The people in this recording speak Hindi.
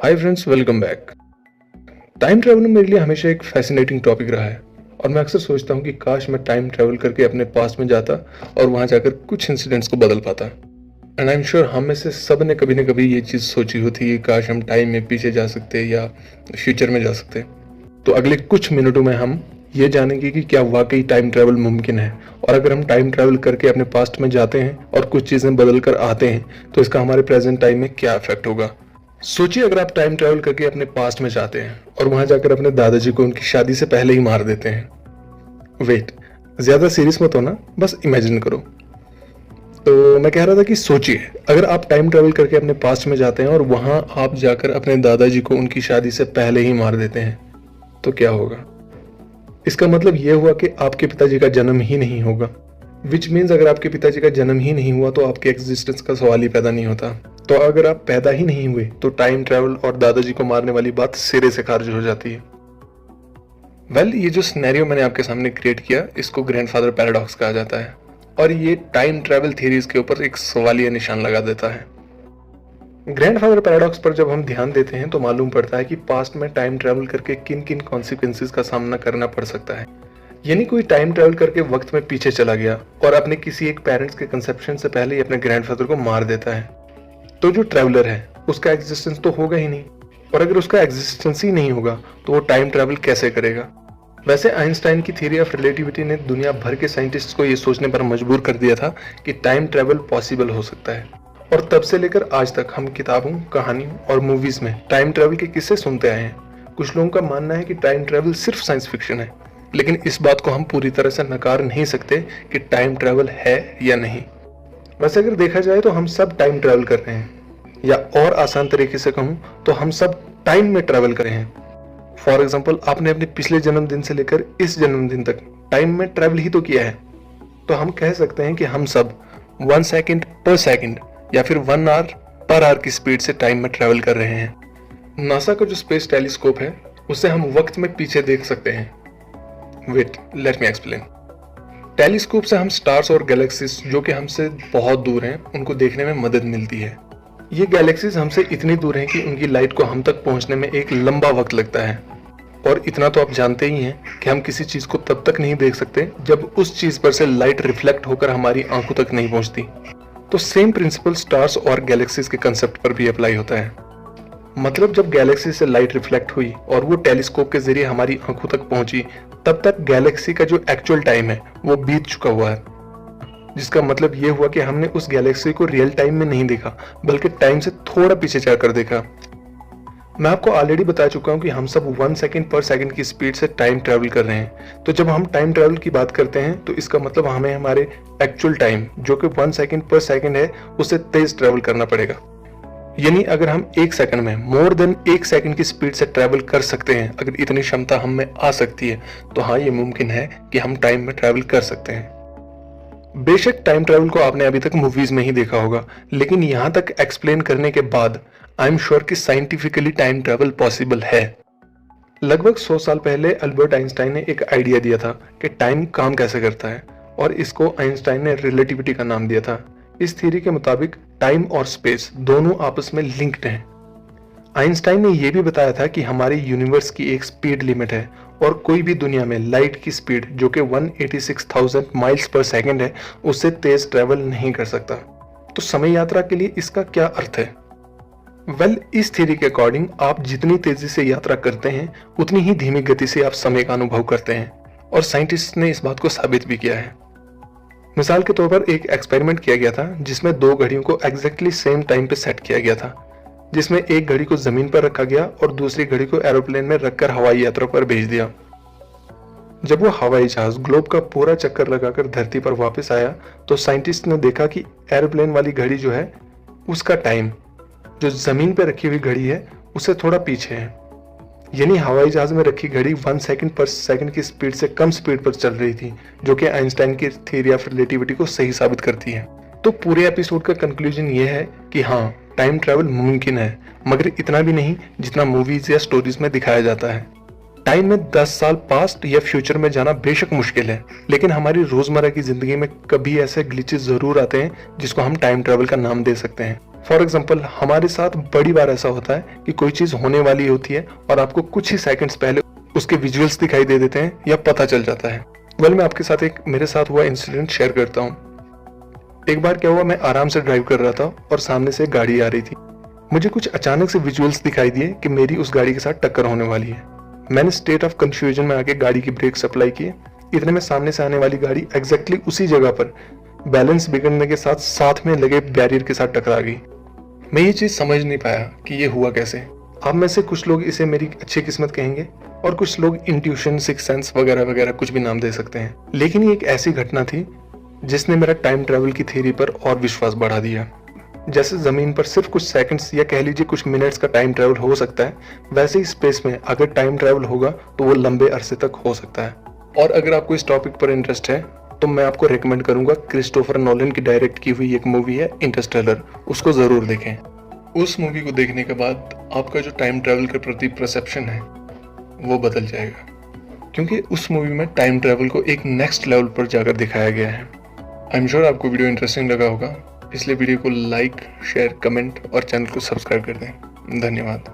Hi friends, welcome back. Time travel मेरे लिए हमेशा एक फैसिनेटिंग टॉपिक रहा है और मैं अक्सर सोचता हूँ कि काश मैं टाइम ट्रैवल करके अपने पास्ट में जाता और वहाँ जाकर कुछ इंसिडेंट्स को बदल पाता। एंड आई एम श्योर हम में से सब ने कभी न कभी ये चीज़ सोची होती है कि काश हम टाइम में पीछे जा सकते या फ्यूचर में जा सकते। तो अगले कुछ मिनटों में हम ये जानेंगे कि क्या वाकई टाइम ट्रैवल मुमकिन है, और अगर हम टाइम ट्रैवल करके अपने पास्ट में जाते हैं और कुछ चीज़ें बदल कर आते हैं तो इसका हमारे प्रेजेंट टाइम में क्या इफेक्ट होगा। सोचिए, अगर आप टाइम ट्रैवल करके अपने पास्ट में जाते हैं और वहां जाकर अपने दादाजी को उनकी शादी से पहले ही मार देते हैं। वेट, ज्यादा सीरियस मत होना, बस इमेजिन करो। तो मैं कह रहा था कि सोचिए, अगर आप टाइम ट्रैवल करके अपने पास्ट में जाते हैं और वहां आप जाकर अपने दादाजी को उनकी शादी से पहले ही मार देते हैं तो क्या होगा। इसका मतलब यह हुआ कि आपके पिताजी का जन्म ही नहीं होगा, विच मीन्स अगर आपके पिताजी का जन्म ही नहीं हुआ तो आपके एग्जिस्टेंस का सवाल ही पैदा नहीं होता। तो अगर आप पैदा ही नहीं हुए तो टाइम ट्रैवल और दादाजी को मारने वाली बात सिरे से खारिज हो जाती है। ये जो सिनेरियो मैंने आपके सामने क्रिएट किया, इसको ग्रैंडफादर पैराडॉक्स कहा जाता है और ये टाइम ट्रैवल थ्योरीज के ऊपर एक सवालिया निशान लगा देता है। ग्रैंडफादर पैराडॉक्स पर जब हम ध्यान देते हैं तो मालूम पड़ता है कि पास्ट में टाइम ट्रैवल करके किन किन कॉन्सिक्वेंसेस का सामना करना पड़ सकता है। यानी कोई टाइम ट्रैवल करके वक्त में पीछे चला गया और अपने किसी एक पेरेंट्स के कंसेप्शन से पहले ही अपने ग्रैंडफादर को मार देता है, तो जो ट्रैवलर है उसका एग्जिस्टेंस तो होगा ही नहीं, और अगर उसका एग्जिस्टेंस ही नहीं होगा तो वो टाइम ट्रैवल कैसे करेगा। वैसे आइंस्टाइन की थ्योरी ऑफ रिलेटिविटी ने दुनिया भर के साइंटिस्ट्स को ये सोचने पर मजबूर कर दिया था कि टाइम ट्रैवल पॉसिबल हो सकता है, और तब से लेकर आज तक हम किताबों, कहानियों और मूवीज में टाइम ट्रैवल के किस्से सुनते आए हैं। कुछ लोगों का मानना है कि टाइम ट्रैवल सिर्फ साइंस फिक्शन है, लेकिन इस बात को हम पूरी तरह से नकार नहीं सकते कि टाइम ट्रैवल है या नहीं। वैसे अगर देखा जाए तो हम सब टाइम ट्रैवल कर रहे हैं, या और आसान तरीके से कहूं तो हम सब टाइम में ट्रैवल कर रहे हैं। फॉर एग्जाम्पल, आपने अपने पिछले जन्मदिन से लेकर इस जन्मदिन तक टाइम में ट्रैवल ही तो किया है। तो हम कह सकते हैं कि हम सब 1 सेकेंड पर सेकेंड या फिर 1 आवर पर आवर की स्पीड से टाइम में ट्रैवल कर रहे हैं। नासा का जो स्पेस टेलीस्कोप है उससे हम वक्त में पीछे देख सकते हैं। Wait, let me explain. Telescope से हम स्टार्स और गैलेक्सीज जो कि हमसे बहुत दूर हैं उनको देखने में मदद मिलती है। ये गैलेक्सीज हमसे इतनी दूर हैं कि उनकी लाइट को हम तक पहुंचने में एक लंबा वक्त लगता है, और इतना तो आप जानते ही हैं कि हम किसी चीज को तब तक नहीं देख सकते जब उस चीज पर से लाइट रिफ्लेक्ट होकर हमारी आंखों तक नहीं पहुंचती। तो सेम प्रिंसिपल स्टार्स और गैलेक्सीज के कंसेप्ट पर भी अप्लाई होता है। मतलब जब गैलेक्सी से लाइट रिफ्लेक्ट हुई और वो टेलीस्कोप के जरिए हमारी आंखों तक पहुंची, तब तक गैलेक्सी का जो एक्चुअल टाइम है वो बीत चुका हुआ है, जिसका मतलब ये हुआ कि हमने उस गैलेक्सी को रियल टाइम में नहीं देखा, बल्कि टाइम से थोड़ा पीछे जाकर देखा। मैं आपको ऑलरेडी बता चुका हूँ कि हम सब 1 सेकेंड पर सेकेंड की स्पीड से टाइम ट्रैवल कर रहे हैं। तो जब हम टाइम ट्रैवल की बात करते हैं तो इसका मतलब हमें हमारे एक्चुअल टाइम जो कि 1 सेकेंड पर सेकेंड है उससे तेज ट्रैवल करना पड़ेगा। यानी अगर हम 1 सेकंड में मोर देन 1 सेकंड की स्पीड से ट्रैवल कर सकते हैं, अगर इतनी क्षमता हम में आ सकती है तो हाँ, ये मुमकिन है कि हम टाइम में ट्रैवल कर सकते हैं। बेशक टाइम ट्रैवल को आपने अभी तक मूवीज में ही देखा होगा, लेकिन यहाँ तक एक्सप्लेन करने के बाद आई एम श्योर कि साइंटिफिकली टाइम ट्रैवल पॉसिबल है। लगभग 100 साल पहले अल्बर्ट आइंस्टाइन ने एक आइडिया दिया था कि टाइम काम कैसे करता है, और इसको आइंस्टाइन ने रिलेटिविटी का नाम दिया था। इस थ्योरी के मुताबिक टाइम और स्पेस दोनों आपस में लिंक्ड हैं। आइंस्टाइन ने यह भी बताया था कि हमारे यूनिवर्स की एक स्पीड लिमिट है, और कोई भी दुनिया में लाइट की स्पीड जो कि 186,000 माइल्स पर सेकंड है उससे तेज ट्रैवल नहीं कर सकता। तो समय यात्रा के लिए इसका क्या अर्थ है। इस थ्योरी के अकॉर्डिंग आप जितनी तेजी से यात्रा करते हैं उतनी ही धीमी गति से आप समय का अनुभव करते हैं, और साइंटिस्ट ने इस बात को साबित भी किया है। मिसाल के तौर पर एक एक्सपेरिमेंट किया गया था जिसमें 2 घड़ियों को एग्जैक्टली सेम टाइम पे सेट किया गया था, जिसमें एक घड़ी को जमीन पर रखा गया और दूसरी घड़ी को एरोप्लेन में रखकर हवाई यात्रा पर भेज दिया। जब वो हवाई जहाज ग्लोब का पूरा चक्कर लगाकर धरती पर वापस आया तो साइंटिस्ट ने देखा कि एरोप्लेन वाली घड़ी जो है उसका टाइम जो जमीन पर रखी हुई घड़ी है उससे थोड़ा पीछे है। यानी हवाई जहाज में रखी घड़ी 1 सेकंड पर सेकंड की स्पीड से कम स्पीड पर चल रही थी, जो कि आइंस्टाइन की थ्योरी ऑफ रिलेटिविटी को सही साबित करती है। तो पूरे एपिसोड का कंक्लूजन ये है कि हाँ, टाइम ट्रैवल मुमकिन है, मगर इतना भी नहीं जितना मूवीज या स्टोरीज में दिखाया जाता है। टाइम में 10 साल पास्ट या फ्यूचर में जाना बेशक मुश्किल है, लेकिन हमारी रोजमर्रा की जिंदगी में कभी ऐसे ग्लिचेस जरूर आते हैं जिसको हम टाइम ट्रेवल का नाम दे सकते हैं। फॉर एग्जाम्पल, हमारे साथ बड़ी बार ऐसा होता है कि कोई चीज होने वाली होती है और आपको कुछ ही सेकंड्स पहले उसके विजुअल्स दिखाई दे देते हैं या पता चल जाता है। मैं आपके साथ एक मेरे साथ हुआ इंसिडेंट शेयर करता हूँ। एक बार क्या हुआ, मैं आराम से ड्राइव कर रहा था और सामने से गाड़ी आ रही थी। मुझे कुछ अचानक से विजुअल्स दिखाई दिए कि मेरी उस गाड़ी के साथ टक्कर होने वाली है। मैंने स्टेट ऑफ कंफ्यूजन में आके गाड़ी की ब्रेक्स अप्लाई किए। इतने में सामने से आने वाली गाड़ी एग्जैक्टली उसी जगह पर बैलेंस बिगड़ने के साथ साथ में लगे बैरियर के साथ टकरा गई। मैं ये चीज समझ नहीं पाया कि ये हुआ कैसे। आप में से कुछ लोग इसे मेरी अच्छी किस्मत कहेंगे और कुछ लोग इंट्यूशन, सिक्स सेंस वगैरह वगैरह कुछ भी नाम दे सकते हैं, लेकिन ये एक ऐसी घटना थी जिसने मेरा टाइम ट्रेवल की थ्योरी पर और विश्वास बढ़ा दिया। जैसे जमीन पर सिर्फ कुछ सेकंड्स या कह लीजिए कुछ मिनट्स का टाइम ट्रेवल हो सकता है, वैसे ही स्पेस में अगर टाइम ट्रेवल होगा तो वो लंबे अरसे तक हो सकता है। और अगर आपको इस टॉपिक पर इंटरेस्ट है तो मैं आपको रेकमेंड करूंगा, क्रिस्टोफर नोलन की डायरेक्ट की हुई एक मूवी है इंटरस्टेलर, उसको जरूर देखें। उस मूवी को देखने के बाद आपका जो टाइम ट्रेवल के प्रति परसेप्शन है वो बदल जाएगा, क्योंकि उस मूवी में टाइम ट्रेवल को एक नेक्स्ट लेवल पर जाकर दिखाया गया है। आई एम श्योर आपको वीडियो इंटरेस्टिंग लगा होगा, इसलिए वीडियो को लाइक, शेयर, कमेंट और चैनल को सब्सक्राइब कर दें। धन्यवाद।